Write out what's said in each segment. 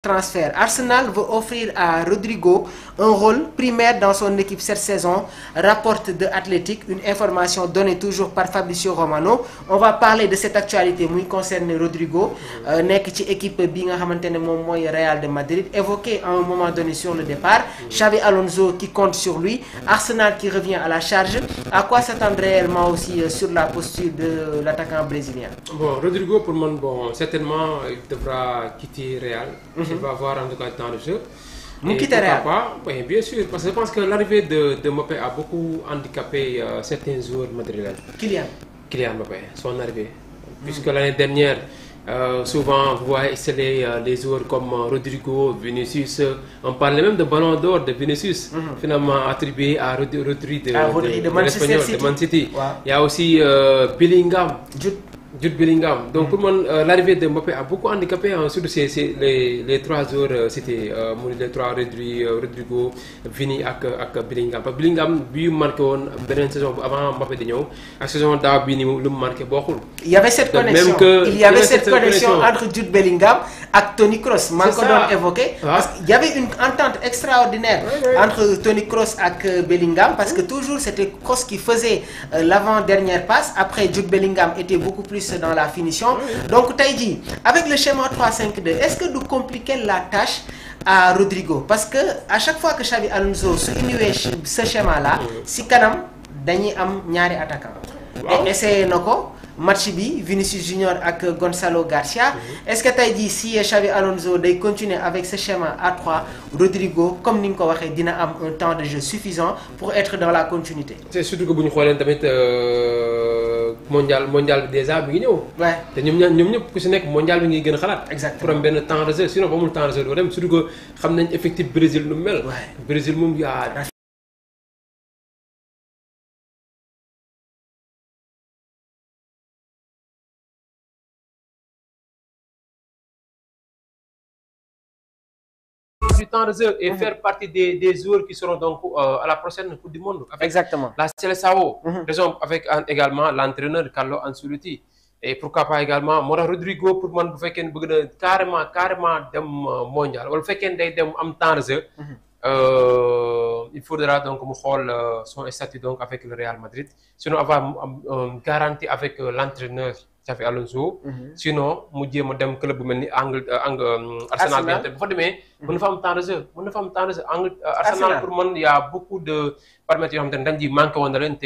transfert. Arsenal veut offrir à Rodrigo un rôle primaire dans son équipe cette saison, rapporte The Athletic, une information donnée toujours par Fabrizio Romano. On va parler de cette actualité qui concerne Rodrigo, nekk ci équipe bi nga xamantene mom moy Real de Madrid, évoqué à un moment donné sur le départ. Xavi Alonso qui compte sur lui, Arsenal qui revient à la charge. À quoi s'attendre réellement aussi sur la posture de l'attaquant brésilien? Bon, Rodrigo pour moi, bon, certainement il devra quitter Real. Il va avoir en tout cas le temps de jeu. Pas, oui, bien sûr, parce que je pense que l'arrivée de Mbappé a beaucoup handicapé certains joueurs madrilènes. Kylian Mbappé, son arrivée. Puisque l'année dernière, souvent, vous voyez exceller des joueurs comme Rodrigo, Vinicius. On parlait même de ballon d'or de Vinicius, finalement attribué à Rodri de Man City. Wow. Il y a aussi Bellingham. Jude Bellingham. Donc pour moi, l'arrivée de Mbappé a beaucoup handicapé. Surtout les trois joueurs, c'était les trois Rodrigo, Vini et Bellingham. Parce que Bellingham, lui, marqué une saison avant Mbappé de ñëw. La saison d'avant, lui, marqué beaucoup. Il y avait cette connexion. Il y avait cette connexion entre Jude Bellingham et Toni Kroos. Manko doon évoqué. Parce qu'il y avait une entente extraordinaire entre Toni Kroos et Bellingham. Parce que toujours, c'était Kroos qui faisait l'avant-dernière passe. Après, Jude Bellingham était beaucoup plus dans la finition. Donc Taïdi, avec le schéma 3-5-2, est-ce que nous compliquons la tâche à Rodrigo? Parce que à chaque fois que Xavi Alonso s'innovait ce schéma-là, si kanam dañuy am ñaari attaquant. Et essayé nako match bi Vinicius Junior avec Gonzalo Garcia. Est-ce que Taïdi, si Xavi Alonso day continuer avec ce schéma à 3, Rodrigo comme ni nga ko waxé dina am un temps de jeu suffisant pour être dans la continuité? C'est surtout que buñu xolé tamit mondial bi déjà bi ngi ñëw. Té ñom ñep ku ci nek mondial bi ngi gën xalat. Exactement. Pour am ben temps de jeu sinon ba amul temps de jeu do dem surtout que xam nañ effectif Brésil nu mel. Brésil mom ya du temps de jeu et faire partie des joueurs qui seront donc à la prochaine Coupe du Monde. Exactement. La Seleção, raison avec également l'entraîneur Carlo Ancelotti. Et pourquoi pas également Mora Rodrigo pour moi, bu fekkee ne bëgg na carrément dem mondial wala bu fekkee ne day dem am temps de jeu. Il faudra donc mu xool son statut donc avec le Real Madrid. Sinon avoir une garantie avec l'entraîneur Xavi Alonso. Sinon mu jéem a dem club bu mel ni Arsenal bi bu fa demee mën na fa am temps de jeu Arsenal pour man il y a beaucoup de paramètres yoo xamante ne dañ di manqué woon na leen te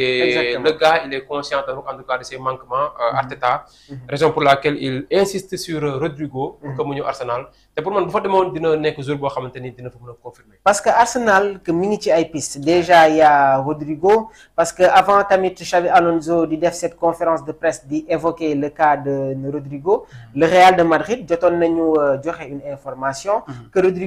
le gars il est conscient donc en tout cas de ses manquements Arteta, raison pour laquelle il insiste sur Rodrigo pour que mu ñëw Arsenal te pour man bu fa demoon dina nekk jour boo xamante ni dina fa mën a confirmer. Parce que Arsenal que mi ngi ci ay piste déjà il y a Rodrigo parce que avant tamit Xavi Alonso di def cette conférence de presse di évoquer le cas de Rodrigo, le Real de Madrid jotoon nañu joxe une information que Rodrigo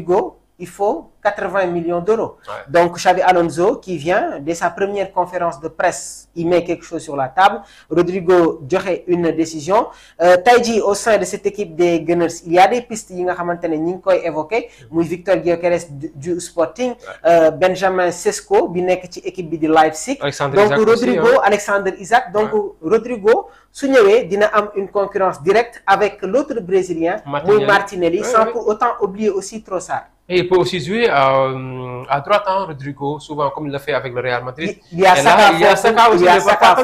il faut 80 millions d'euros. Donc Xavi Alonso qui vient dès sa première conférence de presse, il met quelque chose sur la table. Rodrigo joxe une décision. Taïdi au sein de cette équipe des Gunners, il y a des pistes yi nga xamantene ñi ngi koy évoquer, muy Victor Gyökeres du Sporting, Benjamin Sesko bi nekk ci équipe bi di Leipzig. Donc Rodrigo, Alexander Isak. Donc Rodrigo su ñëwee dina am une concurrence directe avec l'autre brésilien, muy Martinelli, sans pour autant oublier aussi Trossard. Et il peut aussi jouer à droite, Rodrigo, souvent comme il l'a fait avec le Real Madrid. Il y a Saka aussi,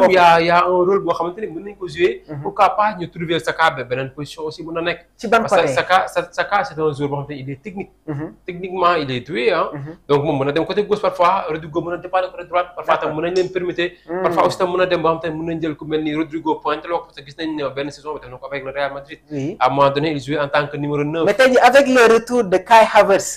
il y a un rôle où il peut jouer. Pourquoi pas nous trouver Saka dans une position aussi. Parce que Saka, c'est un joueur il est technique. Techniquement, il est doué. Donc, on a des côté gauche parfois, Rodrigo, on a des côté droite, parfois, on a des permettre. Parfois aussi, on a des Rodrigo pointe, parce que c'est une saison avec le Real Madrid. À un moment donné, il jouait en tant que numéro 9. Mais avec le retour de Kai Havertz,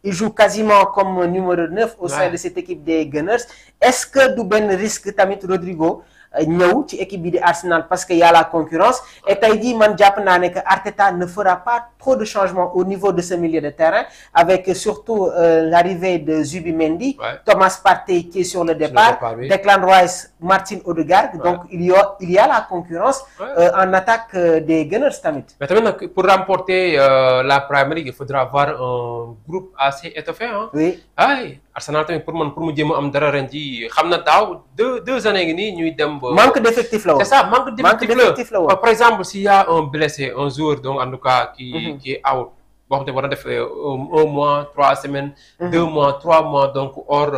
il joue quasiment comme numéro 9 au sein de cette équipe des Gunners. Est-ce que du ben risque tamit Rodrigo ñëw ci équipe bi di Arsenal parce qu'il y a la concurrence et tey jii man jàpp naa ne que Arteta ne fera pas trop de changements au niveau de ce milieu de terrain avec surtout l'arrivée de Zubimendi, Thomas Partey qui est sur le départ, Declan Rice, Martin Odegaard. Donc il y a la concurrence en attaque des Gunners tamit. Mais tamit pour remporter la Premier League, il faudra avoir un groupe assez étoffé. Oui. Arsenal tamit pour mu jéem a am dara ren ji xam na daaw deux années ngi nii ñuy dem ba. manque d'effectif la woon. C'est ça, manque d'effectif la woon. Par exemple s'il y a un blessé un joueur donc en tout cas qui est out boo xam te war a def 1 mois 3 semaines. 2 mois 3 mois donc hors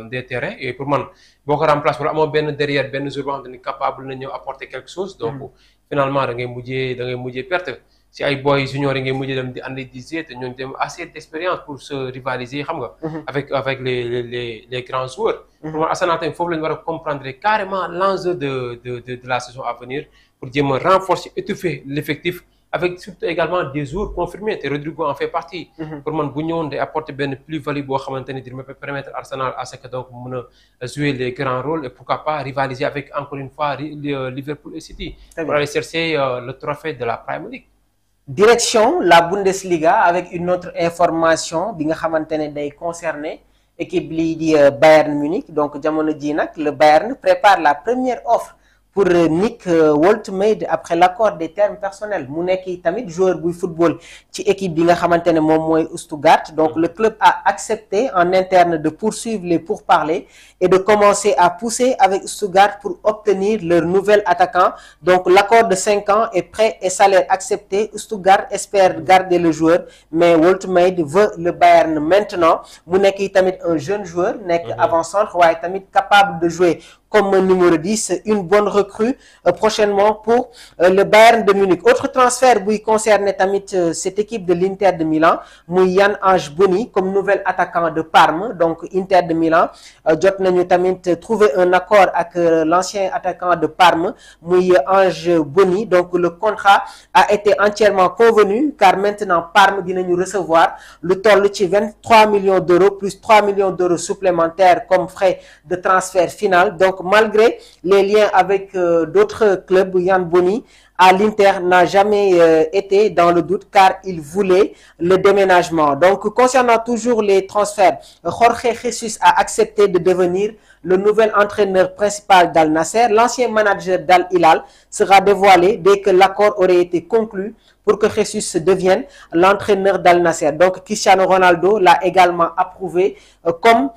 des terrains et pour man boo ko remplace wala amoo benn derrière benn jour boo xam te ni capable na ñëw apporter quelque chose. donc finalement da ngay mujjee perte. si ay boy junior yi ngay mujjee dem di andi di te ñooñu dem assez d'expérience pour se rivaliser xam nga. avec les grands joueurs. pour man Arsenal tamit foofu la ñu war a comprendre carrément l'enjeu de la saison à venir pour jéem a renforcer étouffer l'effectif avec surtout également des joueurs confirmés te Rodrigo en fait partie. pour man bu ñëwoon day apporter benn plus-value boo xamante ni dina permettre Arsenal à ce que donc mën a jouer les grands rôles et pourquoi pas rivaliser avec encore une fois Liverpool et City. pour aller chercher le trophée de la Premier League. Direction la Bundesliga avec une autre information bi nga xamante ne day concerner équipe lii di Bayern Munich donc jamono ji nag le Bayern prépare la première offre pour Nick Woltemade après l'accord des termes personnels mu nekk tamit joueur buy football ci équipe bi nga xamante ne moom mooy Stuttgart donc le club a accepté en interne de poursuivre les pourparlers et de commencer à pousser avec Stuttgart pour obtenir leur nouvel attaquant donc l'accord de 5 ans est prêt et salaire accepté Stuttgart espère garder le joueur mais Woltemade veut le Bayern maintenant mu nekk tamit un jeune joueur nekk avant-centre waaye tamit capable de jouer comme numéro 10, une bonne recrue prochainement pour le Bayern de Munich. Autre transfert qui concerne tamit cette équipe de l'Inter de Milan, Yann-Ange Boni comme nouvel attaquant de Parme. Donc Inter de Milan, jot nañu tamit trouver un accord avec l'ancien attaquant de Parme, Ange Boni. Donc le contrat a été entièrement convenu car maintenant Parme dinañu recevoir le toll ci 23 millions d'euros plus 3 millions d'euros supplémentaires comme frais de transfert final. Donc malgré les liens avec d'autres clubs, Yann Boni à l'Inter n'a jamais été dans le doute car il voulait le déménagement. Donc concernant toujours les transferts, Jorge Jesus a accepté de devenir le nouvel entraîneur principal d'Al Nasser. L'ancien manager d'Al Hilal sera dévoilé dès que l'accord aurait été conclu pour que Jesus devienne l'entraîneur d'Al Nasser. Donc Cristiano Ronaldo l'a également approuvé comme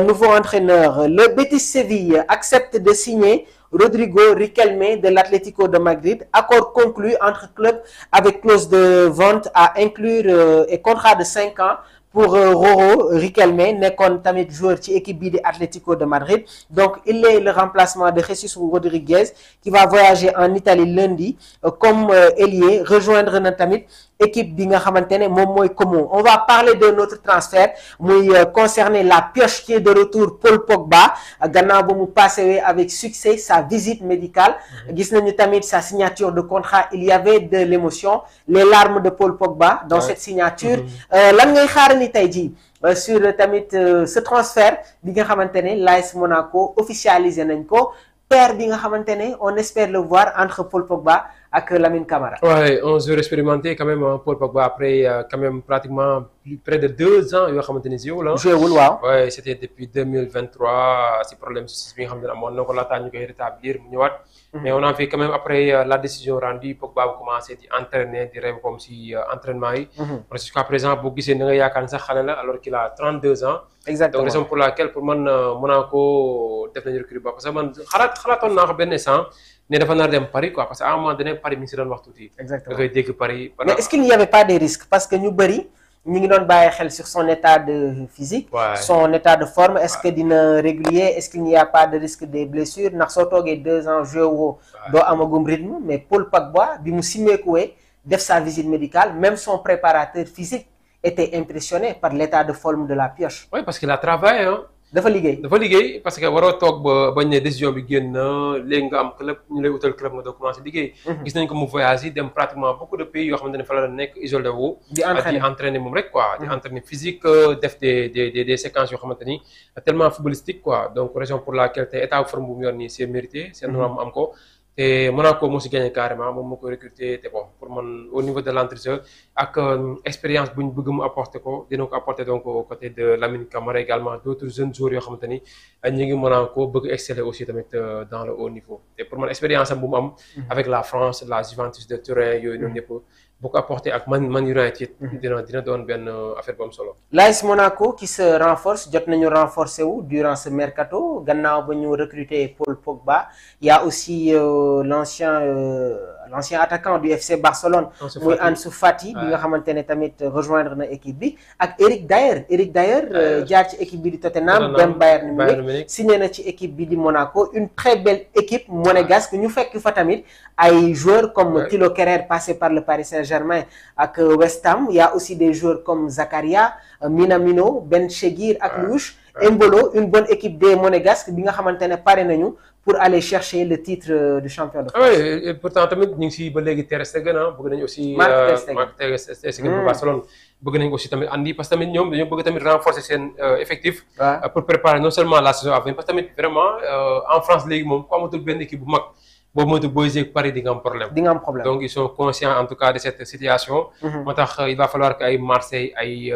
nouveau entraîneur. Le Betis Séville accepte de signer Rodrigo Riquelme de l'Atlético de Madrid. Accord conclu entre clubs avec clause de vente à inclure et contrat de 5 ans pour Roro Riquelme nekkoon tamit joueur ci équipe bii di Atlético de Madrid. Donc il est le remplacement de Jesus Rodriguez qui va voyager en Italie lundi comme ailier rejoindre na tamit équipe bi nga xamante ne moom mooy Como. On va parler de notre transfert muy concerner la pioche qui est de retour Paul Pogba gannaaw ba mu passé avec succès sa visite médicale. Gis nañu tamit sa signature de contrat, il y avait de l'émotion, les larmes de Paul Pogba dans cette signature. Lan ngay xaar ni tey jii sur tamit ce transfert bi nga xamante ne l'AS Monaco officialisé nañ ko, paire bi nga xamante ne on espère le voir entre Paul Pogba ak Lamine Camara. Ouais, on se expérimenté quand même Paul Pogba après quand même pratiquement près de 2 ans yoo xamante ni joué wul waaw. Ouais, c'était depuis 2023 si problème justice bi nga xam ne amoon na ko laataa ñu koy rétablir mu ñëwaat. Mais on a vu quand même après la décision rendue Pogba bu commencé di entraîner di rêve comme si entraînement yi. parce que jusqu'à présent boo gisee da nga yaakaar ni sax xale la alors qu'il a 32 ans. Exactement. Donc raison pour laquelle pour man Monaco def nañu recrue ba parce que man xalaatoon naa ko benn instant ne dafa nar dem Paris quoi parce que à un moment donné Paris mi ngi si doon wax tuuti. Exactement da koy dégg Paris. Mais est-ce qu'il n'y avait pas des risques parce que ñu bëri ñu ngi doon bàyyi xel sur son état de physique. Son état de forme est-ce que dina régulier, est-ce qu'il n'y a pas de risque des blessures ndax soo toogee 2 ans joué woo doo amagum rythme. Mais Paul Pogba bi mu simeekuwee def sa visite médicale même son préparateur physique était impressionné par l'état de forme de la pioche. Oui, parce qu'il a travaillé hein. dafa liggéey parce que waroo toog ba bañ ne décision bi génn léegi nga am club ñu lay utal club nga doo commencé liggéey. gis nañ ko mu voyage yi dem pratiquement beaucoup de pays yoo xamante ne fa la nekk isolé wu. di entraîner moom rek quoi. di entraîner physique def des séquences yoo xamante ni tellement footballistique quoi donc raison pour laquelle te état forme bu mu yor nii c'est mérité. c'est normal mu am ko. te Monaco moo si gagné carrément moom moo ko recruté te bon pour man au niveau de l'entrejeu ak expérience bu ñu bëgg mu apporter ko dina ko apporter donc côté de Lamine Camara également d'autres jeunes joueurs yoo xamante ni ñu ngi Monaco bëgg exceller aussi tamit dans le haut niveau te pour man expérience am bu mu am. avec la France la Juventus de Turin yooyu noonu yëpp bu ko apporter ak Man United dina doon benn affaire bu am solo. l'AS Monaco qui se renforce jot nañu renforcer wu durant ce mercato gannaaw ba ñu recruter Paul Pogba. Il y a aussi l'ancien l'ancien attaquant du FC Barcelone muy Ansu Fati bi nga xamante ne tamit rejoindre na équipe bi ak Eric Dyer jaar ci équipe bi di Tottenham dem Bayern Munich signé na ci équipe bi di Monaco une très belle équipe monégasque ñu fekk fa tamit ay joueurs comme Thilo Kehrer passé par le Paris Saint-Germain ak West Ham. Il y a aussi des joueurs comme Zakaria, Minamino, Ben Chegir ak Louche. Embolo, une bonne équipe des monégasques bi nga xamante ne pare nañu pour aller chercher le titre de champion de France. Oui, et pourtant tamit ñu ngi si ba léegi Ter Stegen bëgg nañu aussi Marc Ter Stegen bu Barcelone bëgg nañu aussi tamit andi parce que tamit ñoom dañoo bëgg tamit renforcer seen effectif pour préparer non seulement la saison à venir parce que tamit vraiment en France léegi moom ku amatul benn équipe bu mag boobu moytu booy jeeg Paris di nga am problème. Donc ils sont conscients en tout cas de cette situation. moo tax il va falloir que ay Marseille ay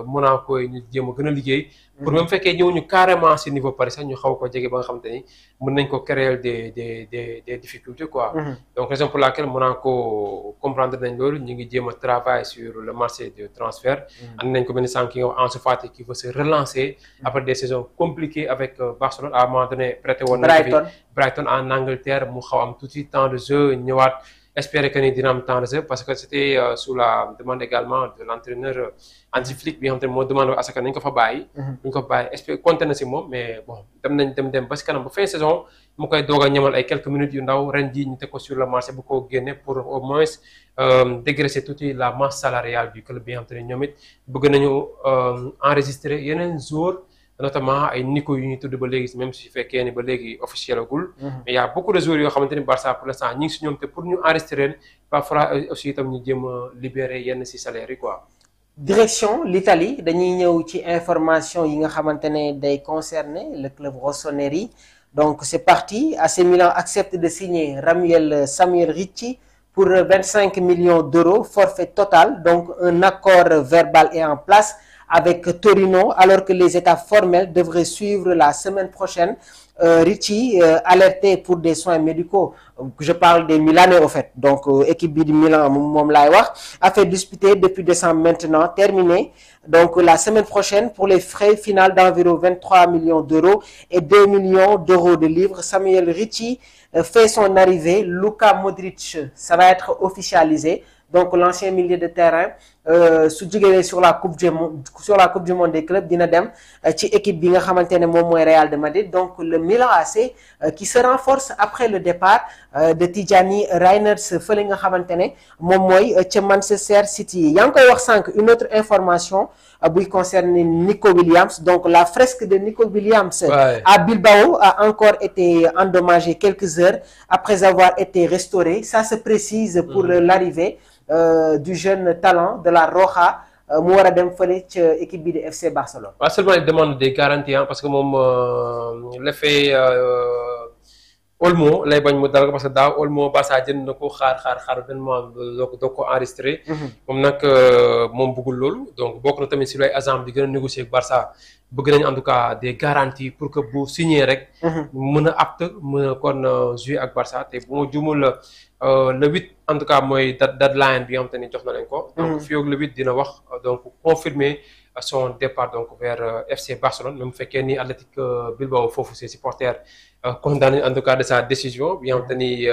Monaco yi ñu jéem a gën a liggéey. pour même fekkee ñëwuñu carrément si niveau Paris sax ñu xaw ko jege ba nga xamante ni mën nañ ko créer des difficultés quoi. Donc raison pour laquelle Monaco comprendre nañ loolu ñu ngi jéem a travailler sur le marché de transfert. and nañ ko benn sànq yi nga wax Ansu Fati qui veut se relancer. après des saisons compliquées avec Barcelone à un moment donné prêté woon na Brighton en Angleterre mu xaw am tuuti temps de jeu ñëwaat. Espérer que ni dina am temps de jeu parce que c'était sous la demande également de l'entraîneur Hansi Flick bi nga xam te moo demandé à ce que nañ ko fa bàyyi. ñu ko bàyyi espérer compter na si moom mais bon dem ba si kanam ba fin saison mu koy doog a ñamal ay quelques minutes yu ndaw ren jii ñu teg ko sur le marché bu ko génne pour au moins dégraisser tuuti la masse salariale du club bi nga xam te ne ñoom it bëgg nañu enregistrer yeneen jours. Notamment ay Nico yu ñuy tudd ba léegi même si fekkee ni ba léegi officiel agul. mais y a beaucoup de joueurs yoo xamante ni Barça pour l'instant ñu ngi si ñoom te pour ñu enregistrer parfois aussi itam ñu jéem a libérer yenn si salaire yi quoi. Direction l'Italie dañuy ñëw ci information yi nga xamante ne day concerner le club rossoneri. Donc c'est parti, AC Milan accepte de signer Samuel Ricci pour 25 millions d'euros, forfait total. Donc un accord verbal est en place avec Torino, alors que les étapes formelles devraient suivre la semaine prochaine. Ricci, alerté pour des soins médicaux, je parle des Milanais au fait, donc équipe de Milan, moom laay wax, a fait disputer depuis décembre maintenant, terminé. Donc la semaine prochaine pour les frais finaux d'environ 23 millions d'euros et 2 millions d'euros de livres. Samuel Ricci fait son arrivée. Luka Modric, ça va être officialisé. Donc l'ancien milieu de terrain su jógee sur la coupe du monde des clubs dina dem ci équipe bi nga xamante ne moom mooy Real de Madrid. Donc le Milan AC qui se renforce après le départ de Tijani Reinders fële nga xamante ne moom mooy ca Manchester City. yaa ngi koy wax sànq une autre information buy concerner Nico Williams. Donc la fresque de Nico Williams à Bilbao a encore été endommagée quelques heures après avoir été restaurée. Ça se précise pour l'arrivée du jeune talent de la Roja mu war a dem fële ci équipe bi de FC Barcelone. waaw seulement il demande des garanties parce que moom l'effet Olmo lay bañ mu dal parce que daaw Olmo Barça jënd na ko xaar vraiment doo ko enregistré. moom nag moom bëggul loolu donc bokk na tamit si lay agent bi gën a négocier ak Barça bëgg nañ en tout cas des garanties pour que bu signé rek. mën a apte mën a kon jouer ak Barça te bu ma jumul le 8 en tout cas mooy deadline bi nga xam te ni jox na leen ko. donc fii ak le 8 dina wax donc confirmer son départ donc vers FC Barcelone même fekkee ni Athletic Bilbao foofu ses supporters condamné en tout cas de sa décision bi nga xam te ni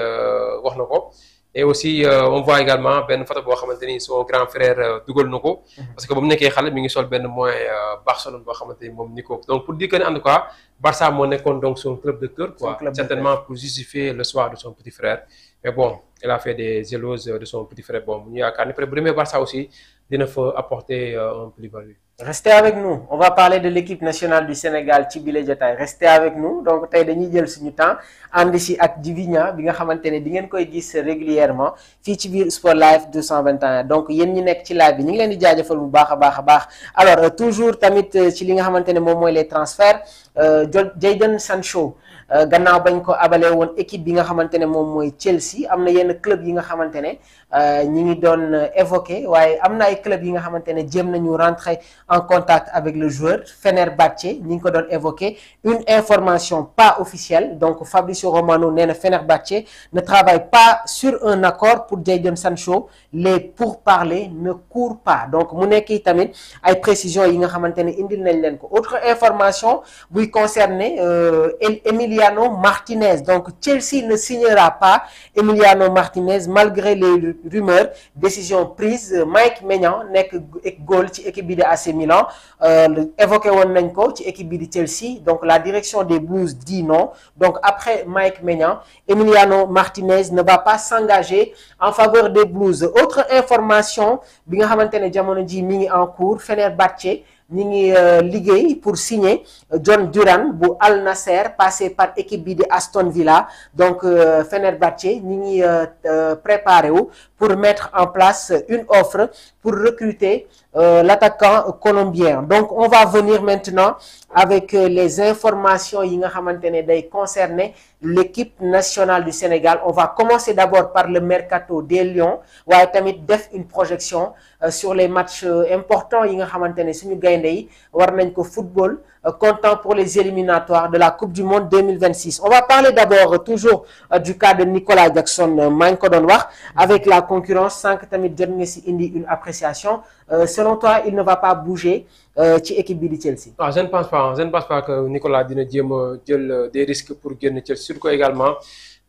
wax na ko. Et aussi on voit également benn photo boo xamante ni son grand frère dugal na ko. parce que ba mu nekkee xale mi ngi sol benn moyen Barcelone boo xamante ni moom Nico. donc pour dire que en tout cas Barça moo nekkoon donc son club de cœur quoi. certainement pour justifier le choix de son petit frère. mais bon il a fait des éloges de son petit frère bon ñu yaakaar ni peut-être bu demee Barça aussi dina fa apporter un plus-value. Restez avec nous, on va parler de l'équipe nationale du Sénégal ci bile jotaay. Restez avec nous donc tey dañuy jël suñu temps ànd si ak Djiby bi nga xamante ne di ngeen koy gis régulièrement fii ci biir Sport Life 221 donc yéen ñi nekk ci live bi ñu ngi leen di jaajëfal bu baax a baax. alors toujours tamit ci li nga xamante ne moom mooy les transferts Jadon Sancho gannaaw bañ ko abalee woon équipe bi nga xamante ne moom mooy Chelsea am na yenn club yi nga xamante ne ñi ngi doon évoqué waaye am na ay club yi nga xamante ne jéem nañu rentrer en contact avec le joueur. Fenerbahçe ñi ngi ko doon évoqué une information pas officielle donc Fabrizio Romano nee na Fenerbahçe ne travaille pas sur un accord pour Jadon Sancho. Les pourparlers ne courent pas donc mu nekk tamit ay précisions yi nga xamante ne indil nañ leen ko. Autre information buy concerner Emiliano Emiliano Martinez. Donc Chelsea ne signera pas Emiliano Martinez malgré les rumeurs. Décision prise, Mike Maignan nekk goal ci équipe bi de AC Milan évoqué woon nañ ko ci équipe bi de Chelsea. Donc la direction des Blues dit non. Donc après Mike Maignan, Emiliano Martinez ne va pas s'engager en faveur des Blues. Autre information bi nga xamante ne jamono ji mi ngi en cours, Fenerbahçe ñi ngi liggéey pour signer John Duran bu Al Nasser passé par équipe bi di Aston Villa. Donc Fenerbahçe ñi ngi préparé wu pour mettre en place une offre pour recruter l'attaquant colombien. Donc on va venir maintenant avec les informations yi nga xamante ne day concerner l'équipe nationale du Sénégal. On va commencer d'abord par le mercato des Lions waaye tamit def une projection sur les matchs importants yi nga xamante ne suñu gaynde yi war nañ ko football comptant pour les éliminatoires de la Coupe du Monde 2026. On va parler d'abord toujours du cas de Nicolas Jackson maa ngi ko doon wax avec la concurrence sànq tamit jot nga ci indi une appréciation. Selon toi, il ne va pas bouger ci équipe bi di Chelsea. Ah, je ne pense pas que Nicolas dina jéem a jël des risques pour génn Chelsea, surtout également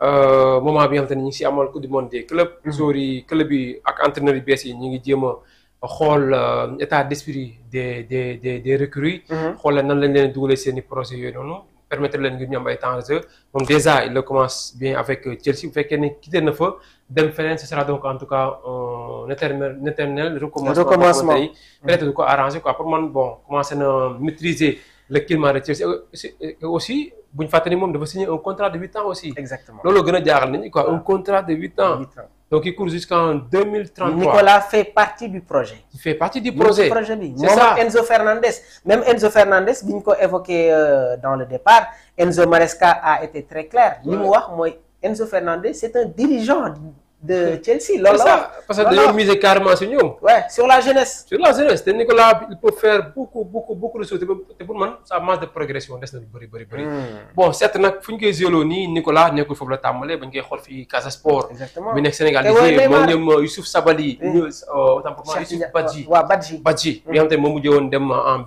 moment bi nga xamante ne ñu ngi si amal Coupe du Monde des clubs. joueurs yi club yi ak entraîneurs yu bees yi ñu ngi jéem a xool état d'esprit des recrues. xool nan lañ leen dugalee seen i projets yooyu noonu permettre leen ngir ñu am ay temps de jeu. Donc déjà il commence bien avec Chelsea bu fekkee ne quitté na fa dem feneen, ce sera donc en tout cas un éternel recommencement. Peut-être du ko arrangé quoi pour man bon commencé na maîtriser le climat de Chelsea aussi bu ñu fàttali moom dafa signer un contrat de 8 ans aussi. Exactement loolu gën a jaaxal nañu quoi un contrat de 8 ans. Donc il court jusqu'en 2033. Nicolas fait partie du projet. Il fait partie du projet. C'est ça. Enzo Fernandez. Même Enzo Fernandez, bi ñu ko évoqué dans le départ, Enzo Maresca a été très clair. Li mu wax mooy Enzo Fernandez, c'est un dirigeant de Chelsea. C'est ça, parce que dañoo miser carrément sur ñoom. Ouais, sur la jeunesse. Sur la jeunesse. Te Nicolas, il peut faire beaucoup de choses. Te pour man sa marge de progression des na lu bëri. Bon, certes nag fu ñu koy jëloo nii Nicolas nekkul foofu la tàmbalee bañ koy xool fii Casa Sport. Exactement. bi nekk Sénégal liggéey moom ñoom Youssouf Sabali. Youssouf Badji. Badji. Bi nga xam te ne moo mujjee woon dem en